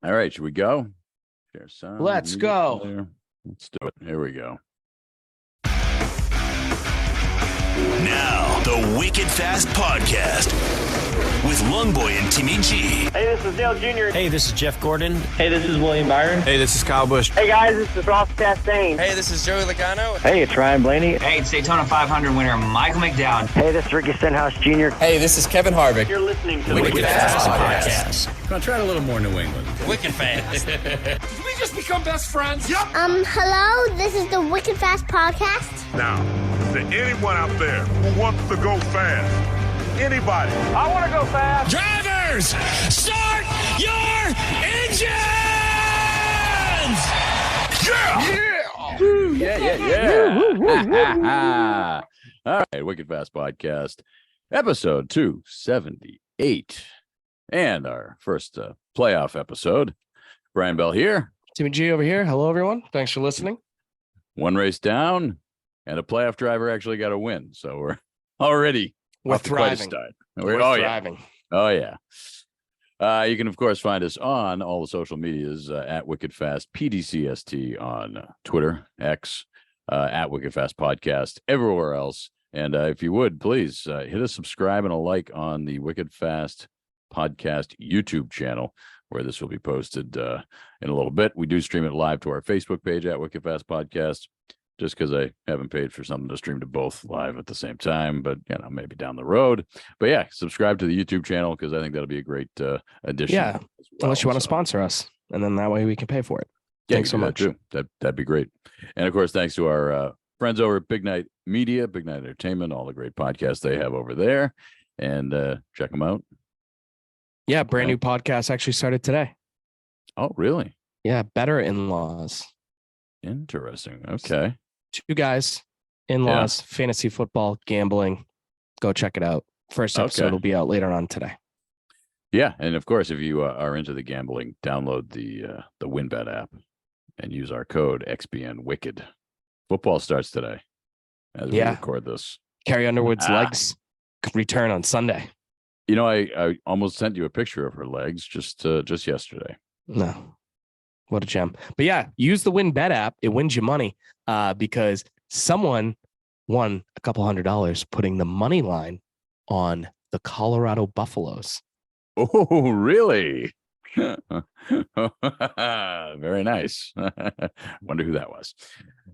All right, should we go? Share sound. Let's go. There. Let's do it. Here we go. Now, the Wicked Fast Podcast with Longboy and Timmy G. Hey, this is Dale Jr. Hey, this is Jeff Gordon. Hey, this is William Byron. Hey, this is Kyle Busch. Hey, guys, this is Ross Chastain. Hey, this is Joey Logano. Hey, it's Ryan Blaney. Hey, it's Daytona 500 winner Michael McDowell. Hey, this is Ricky Stenhouse Jr. Hey, this is Kevin Harvick. You're listening to the Wicked Fast Podcast. Come on, try it a little more New England. Wicked Fast. Did we just become best friends? Yep. Hello, this is the Wicked Fast Podcast. Now, to anyone out there who wants to go fast, anybody. I want to go fast. Drivers, start your engines! Yeah. All right, Wicked Fast Podcast, episode 278. And our first playoff episode. Brian Bell here. Timmy G over here. Hello, everyone. Thanks for listening. One race down, and a playoff driver actually got a win. So we're already We're off to quite a thriving. start. We're thriving. Oh, yeah. You can, of course, find us on all the social medias at Wicked Fast PDCST on Twitter, X, at Wicked Fast Podcast, everywhere else. And if you would, please hit a subscribe and a like on the Wicked Fast Podcast YouTube channel, where this will be posted in a little bit. We do stream it live to our Facebook page at Wicked Fast Podcast, just because I haven't paid for something to stream to both live at the same time, but maybe down the road. But yeah, subscribe to the YouTube channel, because I think that'll be a great addition. Yeah, unless you want to sponsor us, and then that way we can pay for it. Yeah, thanks so much. Too. That'd be great. And of course, thanks to our friends over at Big Night Media, Big Night Entertainment, all the great podcasts they have over there, and check them out. Yeah, brand new podcast actually started today. Oh, really? Yeah, Better In-Laws. Interesting. Okay. Two guys, in-laws, fantasy football, gambling. Go check it out. First episode will be out later on today. Yeah, and of course, if you are into the gambling, download the WinBet app and use our code XBNWicked. Football starts today as we record this. Carrie Underwood's legs return on Sunday. You know, I almost sent you a picture of her legs just yesterday. No. What a gem. But yeah, use the WinBet app. It wins you money because someone won a couple $100 putting the money line on the Colorado Buffaloes. Oh, really? Very nice. Wonder who that was.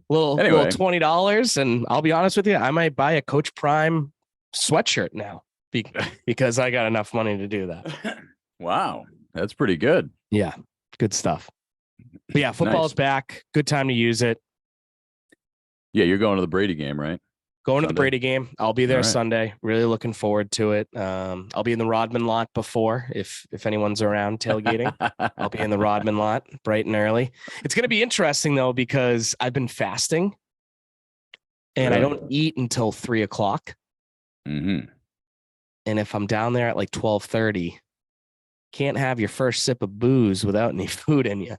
Little $20. And I'll be honest with you, I might buy a Coach Prime sweatshirt now because I got enough money to do that. Wow. That's pretty good. Yeah. Good stuff. But yeah, football's back. Good time to use it. Yeah, you're going to the Brady game, right? Going to the Brady game. I'll be there Sunday. Really looking forward to it. I'll be in the Rodman lot before if anyone's around tailgating. I'll be in the Rodman lot bright and early. It's going to be interesting, though, because I've been fasting and I don't eat until 3:00. Mm-hmm. And if I'm down there at like 12:30, can't have your first sip of booze without any food in you.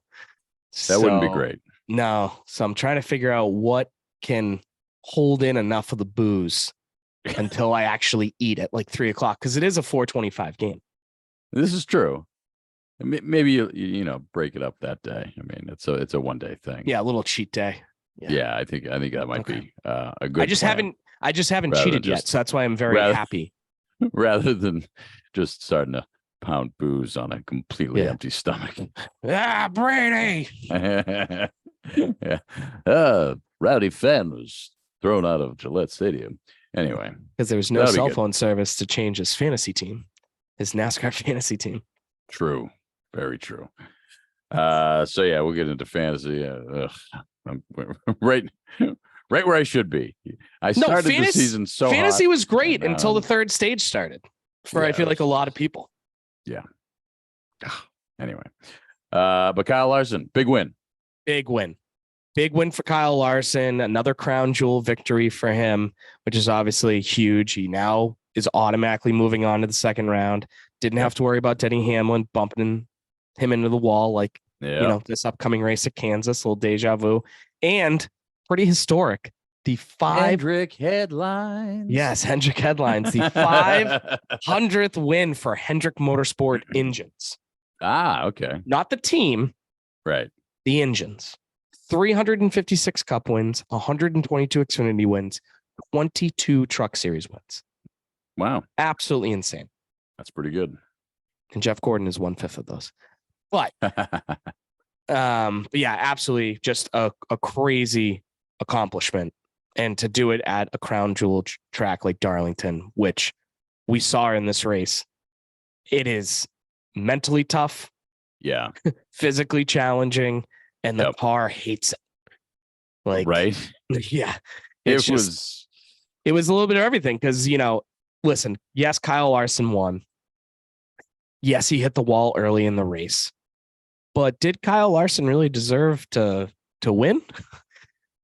That wouldn't be great. No. So I'm trying to figure out what can hold in enough of the booze until I actually eat at like 3:00, because it is a 4:25 game. This is true. Maybe you break it up that day. I mean, it's a one day thing. Yeah, a little cheat day. Yeah, I think that might be a good. I just haven't cheated yet, so that's why I'm very happy. Rather than just starting to pound booze on a completely empty stomach. Brady. Rowdy Fenn was thrown out of Gillette Stadium. Anyway, because there was no cell phone service to change his fantasy team, his NASCAR fantasy team. True, very true. So yeah, we'll get into fantasy. I'm right where I should be. I started the season so fantasy hot, was great until the third stage started. I feel like a lot of people. Yeah. Anyway, but Kyle Larson, big win. Big win for Kyle Larson. Another crown jewel victory for him, which is obviously huge. He now is automatically moving on to the second round. Didn't have to worry about Denny Hamlin bumping him into the wall like this upcoming race at Kansas. A little deja vu, and pretty historic. The Hendrick headlines. Yes, Hendrick headlines. The 500th win for Hendrick Motorsport engines. Okay. Not the team, Right. the engines. 356 Cup wins, 122 Xfinity wins, 22 Truck Series wins. Wow. Absolutely insane. That's pretty good. And Jeff Gordon is 1/5 of those. But yeah, absolutely just a crazy accomplishment. And to do it at a crown jewel track like Darlington, which we saw in this race, it is mentally tough, Yeah. physically challenging, and the car hates it. Like, right. Yeah. It was a little bit of everything because, listen, yes, Kyle Larson won. Yes, he hit the wall early in the race. But did Kyle Larson really deserve to win?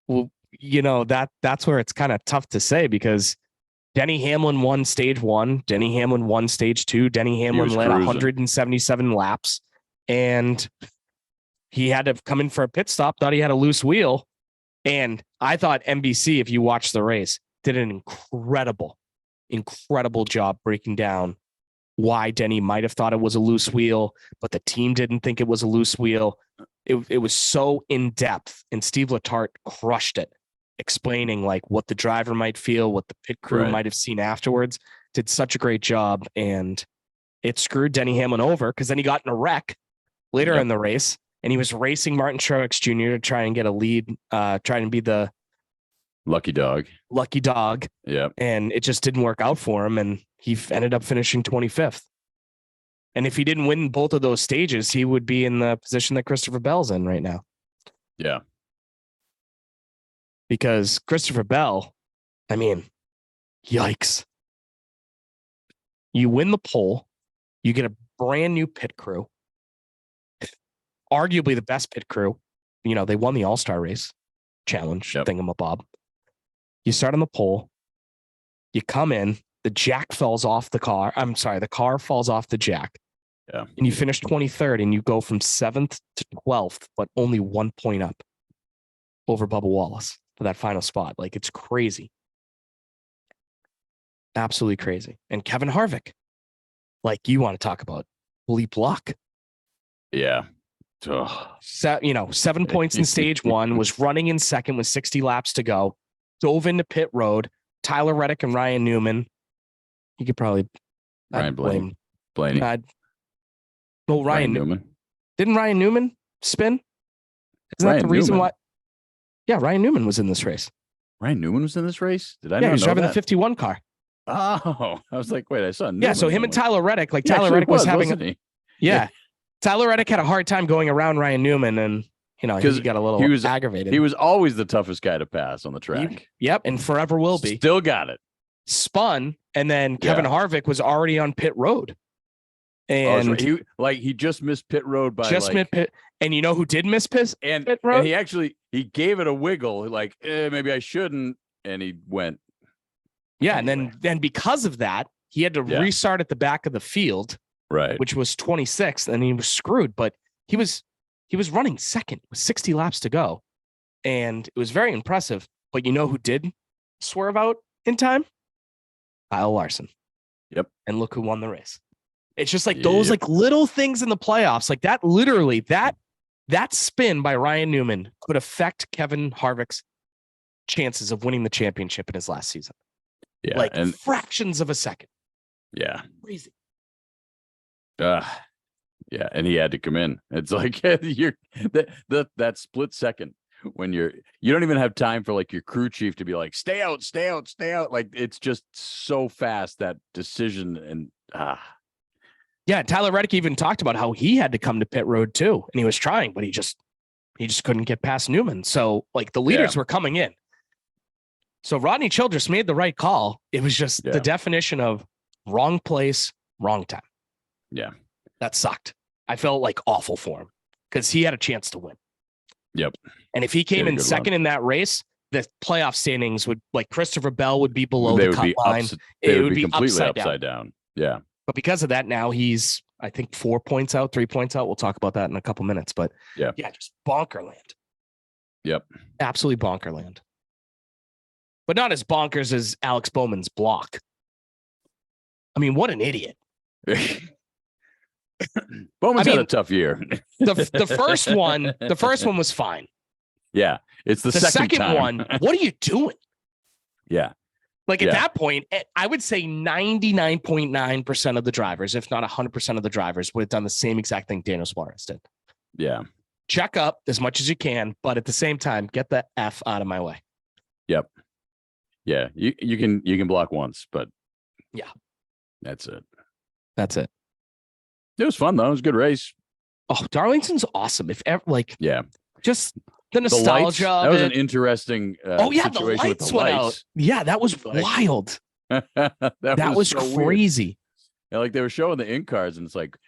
Well, that's where it's kind of tough to say because Denny Hamlin won stage 1, Denny Hamlin won stage 2, Denny Hamlin led 177 laps, and he had to come in for a pit stop, thought he had a loose wheel. And I thought NBC, if you watch the race, did an incredible job breaking down why Denny might have thought it was a loose wheel, but the team didn't think it was a loose wheel. It was so in depth, and Steve Letarte crushed it, explaining like what the driver might feel, what the pit crew might have seen afterwards. Did such a great job, and it screwed Denny Hamlin over because then he got in a wreck later in the race, and he was racing Martin Truex Jr. to try and get a lead, try and be the lucky dog. Yep. And it just didn't work out for him, and he ended up finishing 25th. And if he didn't win both of those stages, he would be in the position that Christopher Bell's in right now. Yeah. Because Christopher Bell, I mean, yikes. You win the pole, you get a brand new pit crew, arguably the best pit crew. They won the All-Star race challenge thingamabob. You start on the pole, you come in, the jack falls off the car. I'm sorry, the car falls off the jack. Yeah. And you finish 23rd, and you go from 7th to 12th, but only 1 point up over Bubba Wallace for that final spot. Like, it's crazy. Absolutely crazy. And Kevin Harvick, like, you want to talk about bleep luck. Yeah. So, 7 points in stage 1, was running in second with 60 laps to go, dove into pit road, Tyler Reddick and Ryan Newman. You could probably Blaney. Ryan Newman. Didn't Ryan Newman spin? Isn't Ryan that the reason Newman. why? Yeah, Ryan Newman was in this race. Ryan Newman was in this race? Did I Yeah, not he was know driving that? the 51 car. Oh, I was like, wait, I saw Newman. Yeah, so him and Tyler Reddick, He Tyler actually Reddick was having wasn't he? Yeah. Tyler Reddick had a hard time going around Ryan Newman, and he got a little aggravated. He was always the toughest guy to pass on the track. Yep, and forever will be. Still got it. Spun, and then Kevin Harvick was already on pit road. And he just missed pit road by missed pit. And you know who did miss pit road? And he gave it a wiggle, like maybe I shouldn't, and he went. Yeah, anyway. And then because of that, he had to restart at the back of the field, right? Which was 26th, and he was screwed. But he was running second with 60 laps to go, and it was very impressive. But you know who did swerve out in time? Kyle Larson. Yep. And look who won the race. It's just like those like little things in the playoffs, like that. Literally, that spin by Ryan Newman could affect Kevin Harvick's chances of winning the championship in his last season. Yeah, like fractions of a second. Yeah, crazy. Yeah, and he had to come in. It's like you're that split second when you don't even have time for like your crew chief to be like, stay out. Like it's just so fast, that decision. And yeah, Tyler Reddick even talked about how he had to come to pit road too, and he was trying, but he just couldn't get past Newman. So like the leaders were coming in. So Rodney Childress made the right call. It was just the definition of wrong place, wrong time. Yeah, that sucked. I felt like awful for him because he had a chance to win. Yep. And if he came in second in that race, the playoff standings would, like, Christopher Bell would be below the cut line. They would be completely upside down. Yeah. But because of that, now he's, I think, 3 points out. We'll talk about that in a couple minutes. But yeah, just bonkerland. Yep. Absolutely bonkerland. But not as bonkers as Alex Bowman's block. I mean, what an idiot. Bowman's had a mean, tough year. the first one was fine. Yeah, it's the second time. one. What are you doing? Yeah. Like at that point, I would say 99.9% of the drivers, if not 100% of the drivers, would have done the same exact thing Daniel Suarez did. Yeah. Check up as much as you can, but at the same time, get the F out of my way. Yep. Yeah, you can block once, but yeah, that's it. That's it. It was fun though. It was a good race. Oh, Darlington's awesome. If ever, just the nostalgia. That was an interesting. The lights went out. Yeah, that was wild. that was so crazy. Yeah, like they were showing the in cars, and it's like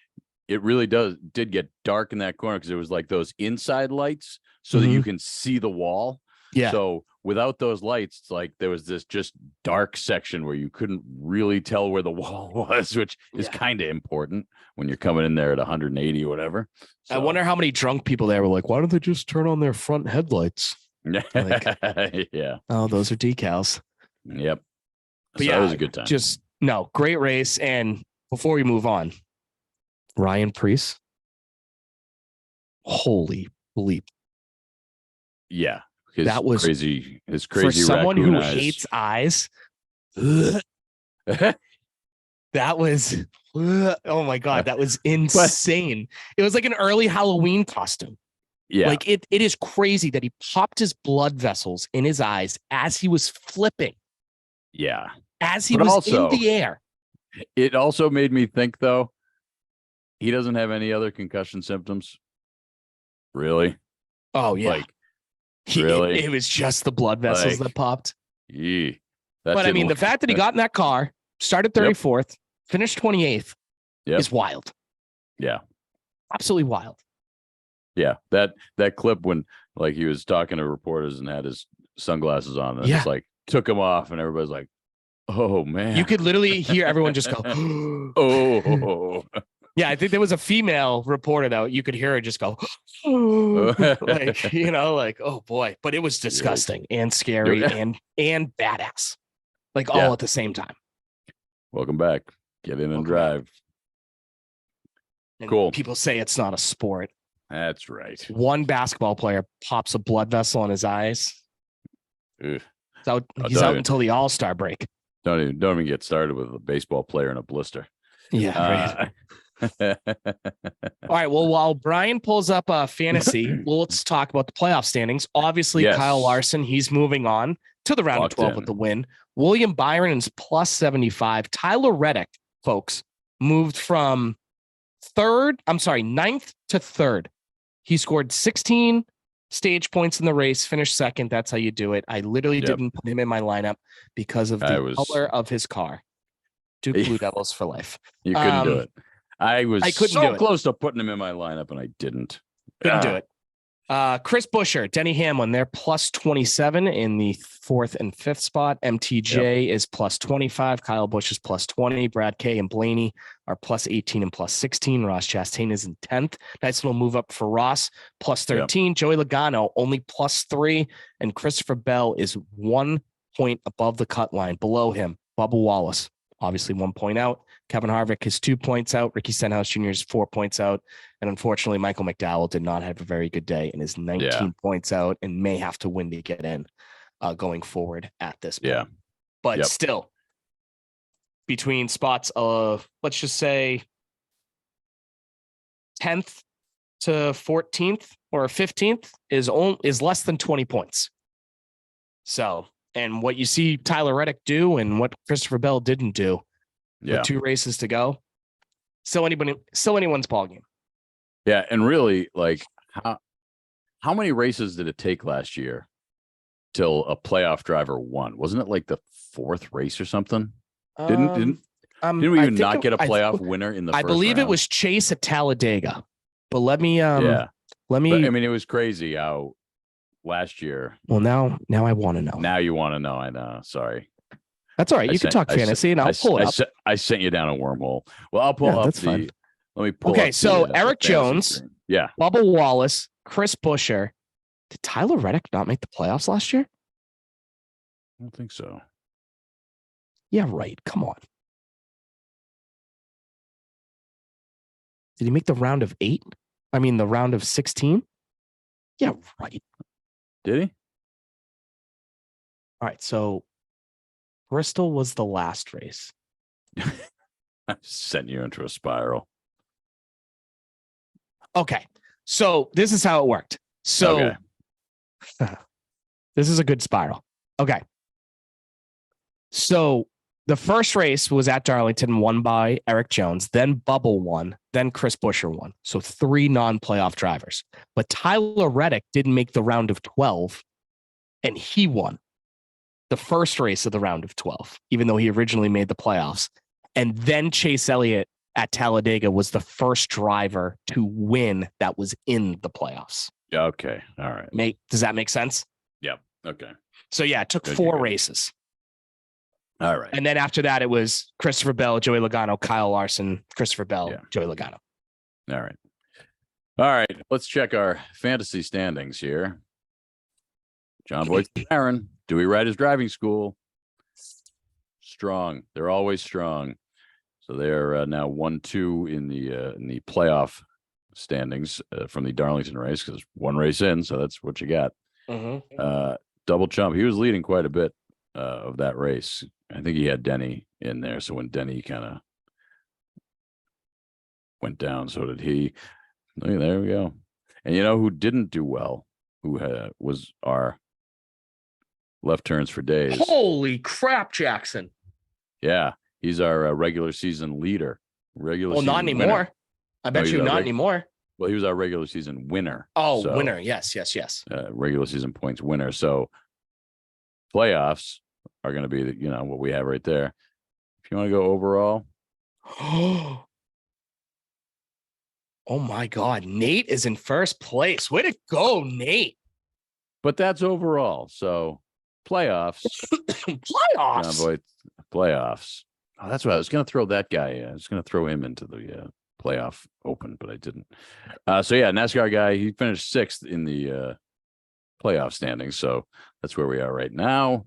it really did get dark in that corner because it was like those inside lights, so that you can see the wall. Yeah. So without those lights, it's like there was this just dark section where you couldn't really tell where the wall was, which is kind of important when you're coming in there at 180 or whatever. So. I wonder how many drunk people there were like, why don't they just turn on their front headlights? Yeah. Oh, those are decals. Yep. But so that was a good time. Great race. And before we move on, Ryan Preece. Holy bleep. Yeah. That was crazy. His crazy for someone who eyes. hates eyes. That was, oh my God, that was insane. It was like an early Halloween costume. Yeah. Like it is crazy that he popped his blood vessels in his eyes as he was flipping. Yeah. As he was in the air. It also made me think, though, he doesn't have any other concussion symptoms. Really? Oh, yeah. Really? It was just the blood vessels that popped. Yeah. But I mean, the fact that he got in that car, started 34th, finished 28th is wild. Yeah. Absolutely wild. Yeah. That clip when he was talking to reporters and had his sunglasses on and just took them off and everybody's like, oh man. You could literally hear everyone just go, oh. Yeah, I think there was a female reporter that you could hear her just go, oh boy. But it was disgusting and scary and badass, all at the same time. Welcome back. Get in and drive. And cool. People say it's not a sport. That's right. One basketball player pops a blood vessel in his eyes. He's out until the All-Star break. Don't even get started with a baseball player in a blister. Yeah. Right. All right. Well, while Brian pulls up fantasy, let's talk about the playoff standings. Obviously, Kyle Larson, he's moving on to the round of 12 with the win. William Byron is plus 75. Tyler Reddick, folks, moved from ninth to third. He scored 16 stage points in the race, finished second. That's how you do it. I literally didn't put him in my lineup because of the color of his car. Duke Blue Devils for life. You couldn't do it. I couldn't so close to putting him in my lineup, and I didn't. Couldn't do it. Chris Buescher, Denny Hamlin, they're plus 27 in the 4th and 5th spot. MTJ is plus 25. Kyle Busch is plus 20. Brad Kay and Blaney are plus 18 and plus 16. Ross Chastain is in 10th. Nice little move up for Ross, plus 13. Joey Logano only plus 3. And Christopher Bell is 1 point above the cut line. Below him, Bubba Wallace, obviously 1 point out. Kevin Harvick is 2 points out. Ricky Stenhouse Jr. is 4 points out. And unfortunately, Michael McDowell did not have a very good day and is 19 points out and may have to win to get in going forward at this point. Yeah. But still, between spots of, let's just say, 10th to 14th or 15th is less than 20 points. So, and what you see Tyler Reddick do and what Christopher Bell didn't do, with 2 races to go, still anyone's ballgame. Yeah, and really, how many races did it take last year till a playoff driver won? Wasn't it like the 4th race or something? Didn't we even not get a playoff winner in the first I believe round? It was Chase at Talladega. But let me But, I mean, it was crazy how last year. Well, now I want to know. Now you want to know. I know. Sorry. That's all right. You can talk fantasy and I'll pull it up. I sent you down a wormhole. Well, I'll pull up that's fine. Let me pull Okay, up so Eric Jones, screen. Yeah. Bubba Wallace, Chris Buescher. Did Tyler Reddick not make the playoffs last year? I don't think so. Yeah, right. Come on. Did he make the round of 8? I mean, the round of 16? Yeah, right. Did he? All right. So Bristol was the last race. I sent you into a spiral. Okay. So this is how it worked. So this is a good spiral. Okay. So the first race was at Darlington, won by Eric Jones, then Bubble won, then Chris Buescher won. So 3 non-playoff drivers. But Tyler Reddick didn't make the round of 12, and he won the first race of the round of 12, even though he originally made the playoffs. And then Chase Elliott at Talladega was the first driver to win that was in the playoffs. Yeah. Okay. All right. Does that make sense? Yep. Okay. So yeah, it took Good, 4 good. races. All right. And then after that, it was Christopher Bell, Joey Logano, Kyle Larson, Christopher Bell, Joey Logano. All right. All right. Let's check our fantasy standings here. John Boyd, Aaron, Dewey Riders Driving School. Strong. They're always strong. So they're now 1-2 in the playoff standings from the Darlington race, because 1 race in. So that's what you got. Double Chump. He was leading quite a bit of that race. I think he had Denny in there. So when Denny kind of went down, so did he. There we go. And you know who didn't do well? Who was our left turns for days? Holy crap, Jackson. Yeah, he's our regular season leader. Well, not anymore. Winner. I bet you not anymore. Well, he was our regular season winner. Oh, so, winner. Yes. Regular season points winner. So playoffs are going to be, what we have right there. If you want to go overall. Oh my God. Nate is in first place. Way to go, Nate. But that's overall. So playoffs. Playoffs. Oh, that's what I was going to throw that guy. I was going to throw him into the playoff open, but I didn't. So yeah, NASCAR guy, he finished 6th in the playoff standings. So that's where we are right now.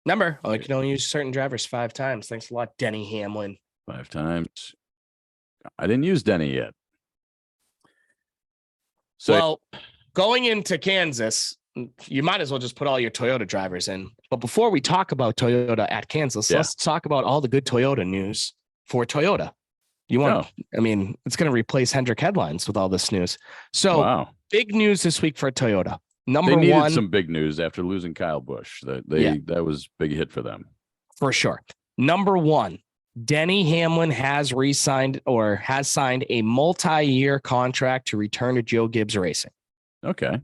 Remember, you can only use certain drivers 5 times. Thanks a lot, Denny Hamlin. 5 times. I didn't use Denny yet. So going into Kansas, you might as well just put all your Toyota drivers in. But before we talk about Toyota at Kansas, let's talk about all the good Toyota news for Toyota. I mean, it's going to replace Hendrick headlines with all this news. So big news this week for Toyota. Number they needed 1, some big news after losing Kyle Busch. That was a big hit for them. For sure. Number 1, Denny Hamlin has signed a multi-year contract to return to Joe Gibbs Racing. Okay.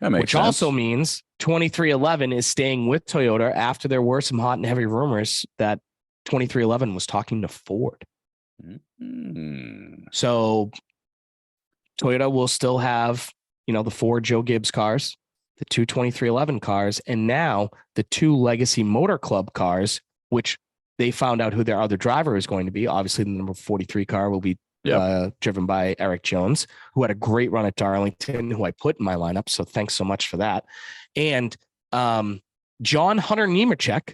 That makes Which sense. Also means 2311 is staying with Toyota after there were some hot and heavy rumors that 2311 was talking to Ford. Mm-hmm. So Toyota will still have, the 4 Joe Gibbs cars, the 2 2311 cars, and now the 2 Legacy Motor Club cars, which they found out who their other driver is going to be. Obviously, the number 43 car will be driven by Eric Jones, who had a great run at Darlington, who I put in my lineup. So thanks so much for that. And John Hunter Nemechek,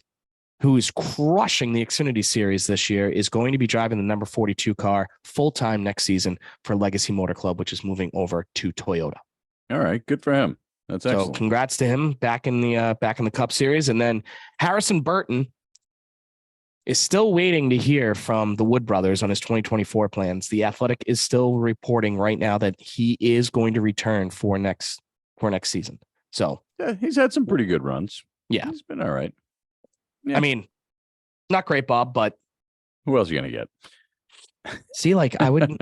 who is crushing the Xfinity Series this year, is going to be driving the number 42 car full-time next season for Legacy Motor Club, which is moving over to Toyota. All right. Good for him. That's excellent. So congrats to him back in the Cup Series. And then Harrison Burton is still waiting to hear from the Wood brothers on his 2024 plans. The Athletic is still reporting right now that he is going to return for next season. So yeah, he's had some pretty good runs. Yeah. He's been all right. Yeah. I mean, not great, Bob, but who else are you going to get? See, I wouldn't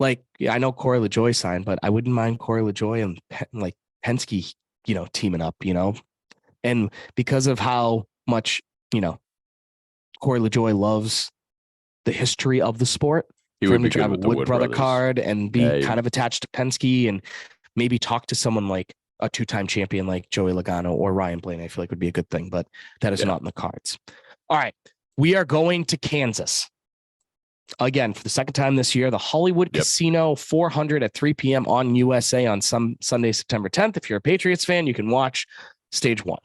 I know Corey LaJoy signed, but I wouldn't mind Corey LaJoy and Penske, teaming up, and because of how much, Corey LaJoy loves the history of the sport, he for would him be to drive good with a the Wood brother brothers. card and be kind of attached to Penske and maybe talk to someone like a 2-time champion like Joey Logano or Ryan Blaney. I feel like would be a good thing, but that is not in the cards. All right. We are going to Kansas. Again, for the second time this year, the Hollywood Casino 400 at 3 p.m. on USA on Sunday, September 10th. If you're a Patriots fan, you can watch stage 1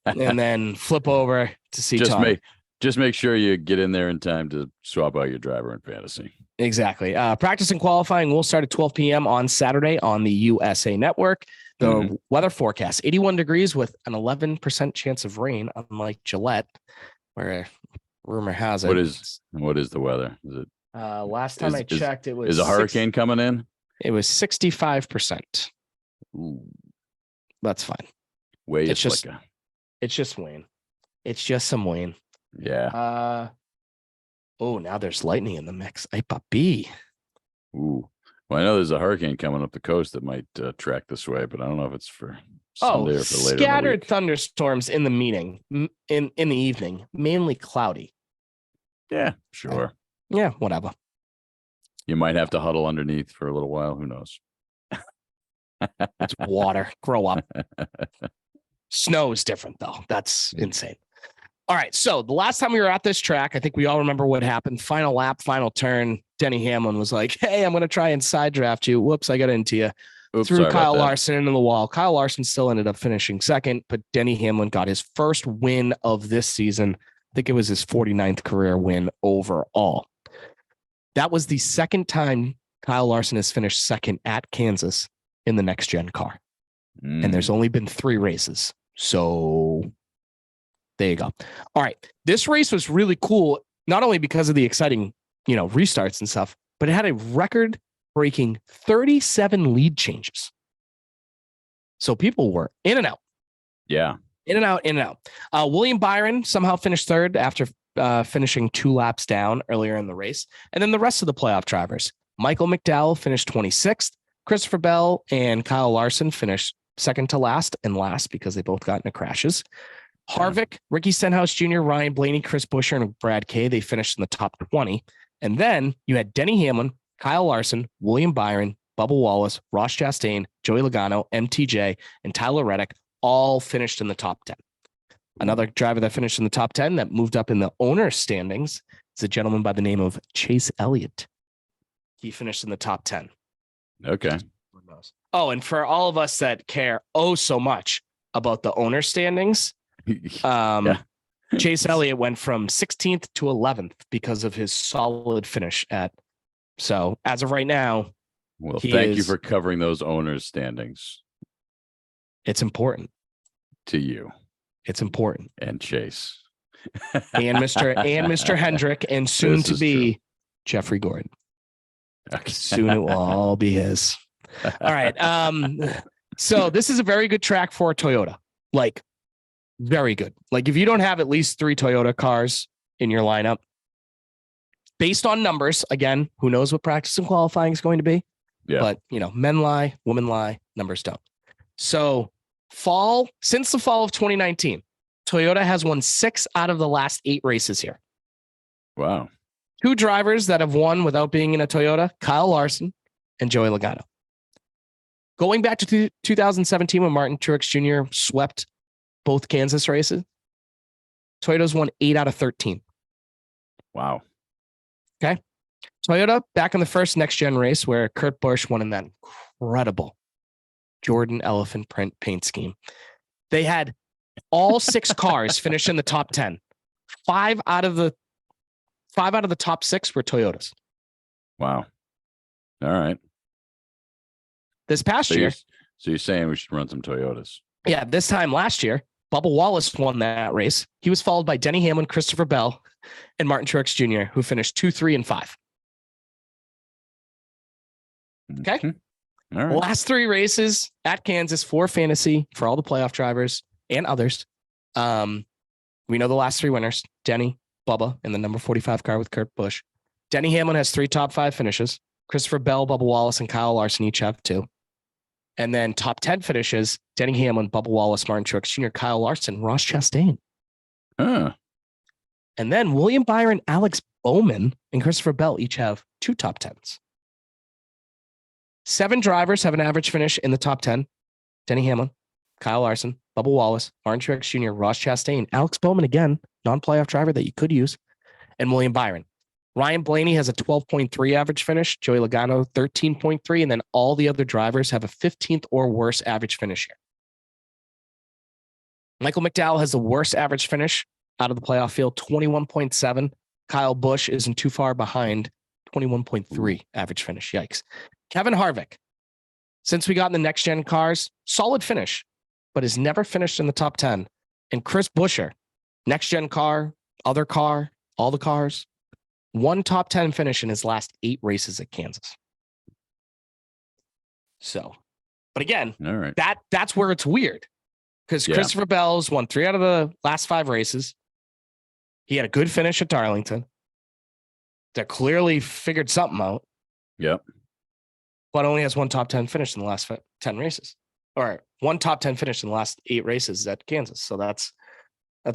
and then flip over to see just Tommy. Just make sure you get in there in time to swap out your driver in fantasy. Exactly. Practice and qualifying will start at 12 p.m. on Saturday on the USA Network. The weather forecast, 81 degrees with an 11% chance of rain, unlike Gillette, where rumor has it. What is the weather? Is it last time I checked, it was is a hurricane coming in? It was 65%. Ooh. That's fine. It's just Wayne. It's just some Wayne. Yeah. Now there's lightning in the mix. Ay papi. Ooh. Well, I know there's a hurricane coming up the coast that might track this way, but I don't know if it's for Sunday or for later. Scattered thunderstorms in the in the evening, mainly cloudy. Yeah, sure. Yeah, whatever. You might have to huddle underneath for a little while. Who knows? It's water. Grow up. Snow is different, though. That's insane. All right. So the last time we were at this track, I think we all remember what happened. Final lap, final turn. Denny Hamlin was like, hey, I'm going to try and side draft you. Whoops, I got into you. Threw Kyle Larson into the wall. Kyle Larson still ended up finishing second, but Denny Hamlin got his first win of this season. I think it was his 49th career win overall. That was the second time Kyle Larson has finished second at Kansas in the next gen car. And there's only been 3 races. So there you go. All right. This race was really cool, not only because of the exciting, restarts and stuff, but it had a record-breaking 37 lead changes. So people were in and out. Yeah. In and out. William Byron somehow finished third after finishing 2 laps down earlier in the race. And then the rest of the playoff drivers. Michael McDowell finished 26th. Christopher Bell and Kyle Larson finished second to last and last because they both got into crashes. Harvick, Ricky Stenhouse Jr., Ryan Blaney, Chris Buescher, and Brad Kay, they finished in the top 20. And then you had Denny Hamlin, Kyle Larson, William Byron, Bubba Wallace, Ross Chastain, Joey Logano, MTJ, and Tyler Reddick all finished in the top 10. Another driver that finished in the top 10 that moved up in the owner's standings is a gentleman by the name of Chase Elliott. He finished in the top 10. Okay. Oh, and for all of us that care so much about the owner standings, Chase Elliott went from 16th to 11th because of his solid finish so as of right now. Well, thank you for covering those owners standings. It's important to you. It's important. And Chase. and Mr. Hendrick, and soon to be Jeffrey Gordon. Okay. Soon it will all be his. All right. So this is a very good track for Toyota. Like, very good. Like, if you don't have at least 3 Toyota cars in your lineup, based on numbers, again, who knows what practice and qualifying is going to be? Yeah. But, men lie, women lie, numbers don't. So since the fall of 2019, Toyota has won 6 out of the last 8 races here. Wow. 2 drivers that have won without being in a Toyota, Kyle Larson and Joey Logano. Going back to 2017 when Martin Truex Jr. swept both Kansas races, Toyota's won 8 out of 13. Wow. Okay. Toyota back in the first next-gen race where Kurt Busch won in that incredible Jordan elephant print paint scheme. They had all 6 cars finish in the top 10. 5 out of the top 6 were Toyotas. Wow. All right. This past year. So you're saying we should run some Toyotas? Yeah. This time last year, Bubba Wallace won that race. He was followed by Denny Hamlin, Christopher Bell, and Martin Truex Jr., who finished 2, 3, and 5. Okay. Mm-hmm. All right. Last 3 races at Kansas for fantasy for all the playoff drivers and others. We know the last 3 winners: Denny, Bubba, in the number 45 car with Kurt Busch. Denny Hamlin has 3 top 5 finishes. Christopher Bell, Bubba Wallace, and Kyle Larson each have 2. And then top 10 finishes: Denny Hamlin, Bubba Wallace, Martin Truex Jr., Kyle Larson, Ross Chastain. Huh. And then William Byron, Alex Bowman, and Christopher Bell each have 2 top 10s. 7 drivers have an average finish in the top 10: Denny Hamlin, Kyle Larson, Bubba Wallace, Martin Truex Jr., Ross Chastain, Alex Bowman, again, non-playoff driver that you could use, and William Byron. Ryan Blaney has a 12.3 average finish, Joey Logano 13.3, and then all the other drivers have a 15th or worse average finish here. Michael McDowell has the worst average finish out of the playoff field, 21.7. Kyle Busch isn't too far behind, 21.3 average finish. Yikes. Kevin Harvick, since we got in the next gen cars, solid finish, but has never finished in the top 10. And Chris Buescher, next gen car, other car, all the cars, one top 10 finish in his last 8 races at Kansas. So, but again, All right. that's where it's weird, because Christopher Bell's won 3 out of the last 5 races. He had a good finish at Darlington. That clearly figured something out. Yep. But only has one top 10 finish in the last 10 races, or one top 10 finish in the last 8 races at Kansas. So that's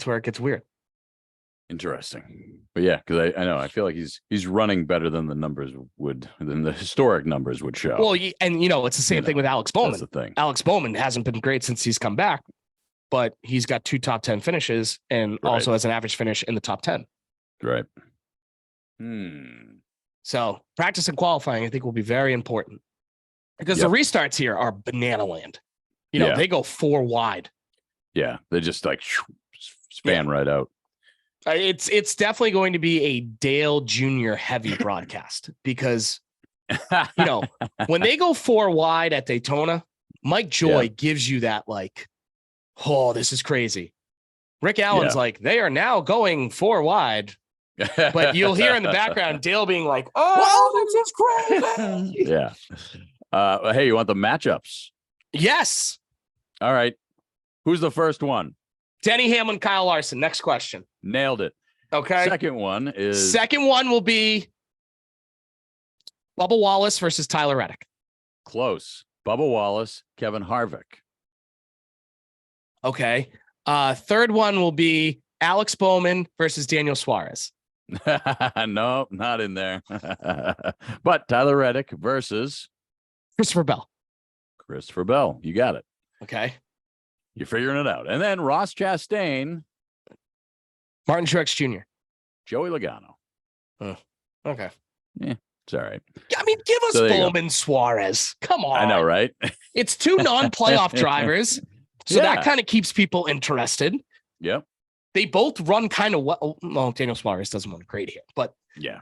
where it gets weird. Interesting. But yeah, because I know, I feel like he's running better than the historic numbers would show. Well, and it's the same thing with Alex Bowman. That's the thing. Alex Bowman hasn't been great since he's come back, but he's got 2 top 10 finishes and also has an average finish in the top 10. Right. So practice and qualifying, I think, will be very important, because the restarts here are banana land. They go 4 wide. Yeah. They just like span right out. It's definitely going to be a Dale Jr. heavy broadcast, because, when they go 4 wide at Daytona, Mike Joy gives you that like, oh, this is crazy. Rick Allen's like, they are now going 4 wide. But you'll hear in the background Dale being like, oh, this is crazy. Yeah. Hey, you want the matchups? Yes. All right. Who's the first one? Denny Hamlin, Kyle Larson. Next question. Nailed it. Okay. Second one will be Bubba Wallace versus Tyler Reddick. close. Bubba Wallace, Kevin Harvick. Okay. Third one will be Alex Bowman versus Daniel Suarez. No, not in there. But Tyler Reddick versus Christopher Bell. Christopher Bell. You got it. Okay. You're figuring it out. And then Ross Chastain, Martin Truex Jr. Joey Logano. Okay. Yeah, it's all right. I mean, give us Bowman Suarez. Come on. I know, right? It's 2 non-playoff drivers. So that kind of keeps people interested. Yep. They both run kind of well. Well, Daniel Suarez doesn't run great here, but yeah,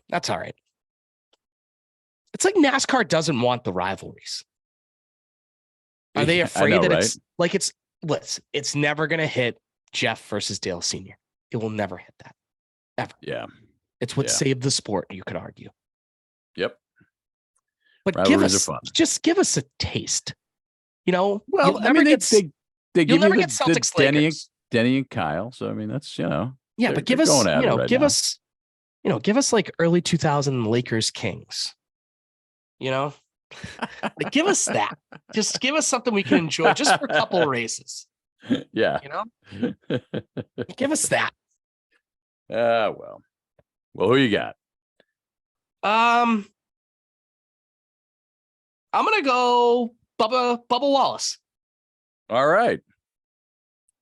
that's all right. It's like NASCAR doesn't want the rivalries. Are they afraid that it's never going to hit Jeff versus Dale Sr.? It will never hit that. Ever. Yeah. It's what saved the sport, you could argue. Yep. But rivalries just give us a taste. Well, I mean, they give you Celtics Denny and Kyle. So, I mean, that's, yeah, but give us, give us like early 2000 Lakers Kings, like, give us that. Just give us something we can enjoy just for a couple of races. Yeah. Give us that. Well, who you got? I'm going to go Bubba Wallace. All right.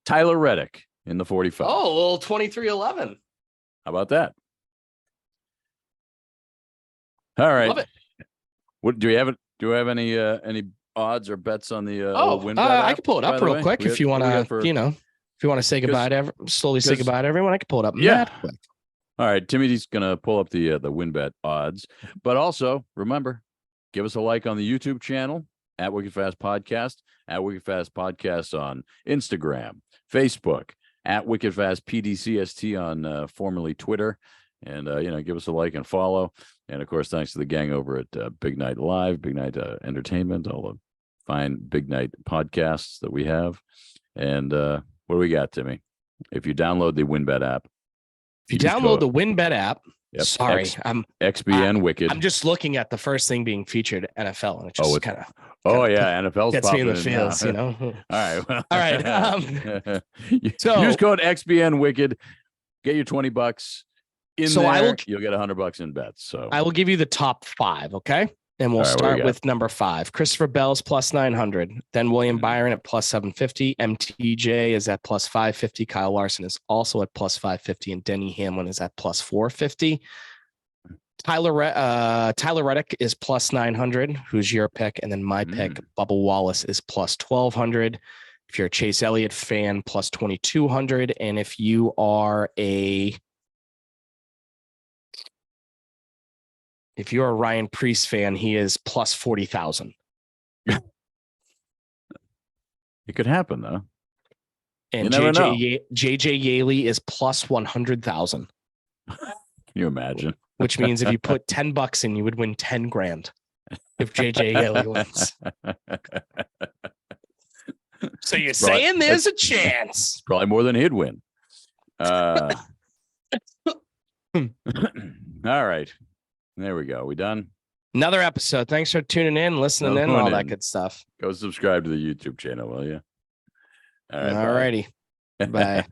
Tyler Reddick in the 45. Oh, well, 23-11. How about that? All right. Love it. What do we have? Do we have any odds or bets on the win bet I app, can pull it up real quick if you want to, if you want to say goodbye to say goodbye to everyone. I can pull it up. Yeah. All right. Timmy's gonna pull up the win bet odds, but also remember, give us a like on the YouTube channel at Wicked Fast Podcast, at Wicked Fast Podcast on Instagram, Facebook, at Wicked Fast PDCST on formerly Twitter, and give us a like and follow. And of course, thanks to the gang over at Big Night Live, Big Night Entertainment, all the fine Big Night podcasts that we have. And what do we got, Timmy? If you download the WinBet app, if you download the WinBet app, yep, sorry, I'm XBN Wicked. I'm just looking at the first thing being featured, NFL, and it just kind of NFL's gets me in the feels, All right, all right. So use code XBN Wicked, get your $20. You'll get $100 in bets. So I will give you the top 5, okay? And we'll start with number 5. Christopher Bell's plus 900. Then William Byron at plus 750. MTJ is at plus 550. Kyle Larson is also at plus 550. And Denny Hamlin is at plus 450. Tyler Reddick is plus 900. Who's your pick? And then my pick, Bubba Wallace, is plus 1,200. If you're a Chase Elliott fan, plus 2,200. And if you are a Ryan Preece fan, he is plus 40,000. It could happen though. And You never know. JJ Yaley is plus 100,000. Can you imagine? Which means if you put $10 in, you would win 10 grand if JJ Yaley wins. So you're saying there's a chance? Probably more than he'd win. All right. There we go. We done? Another episode. Thanks for tuning in, listening in, all that good stuff. Go subscribe to the YouTube channel, will you? All right. All righty. Bye.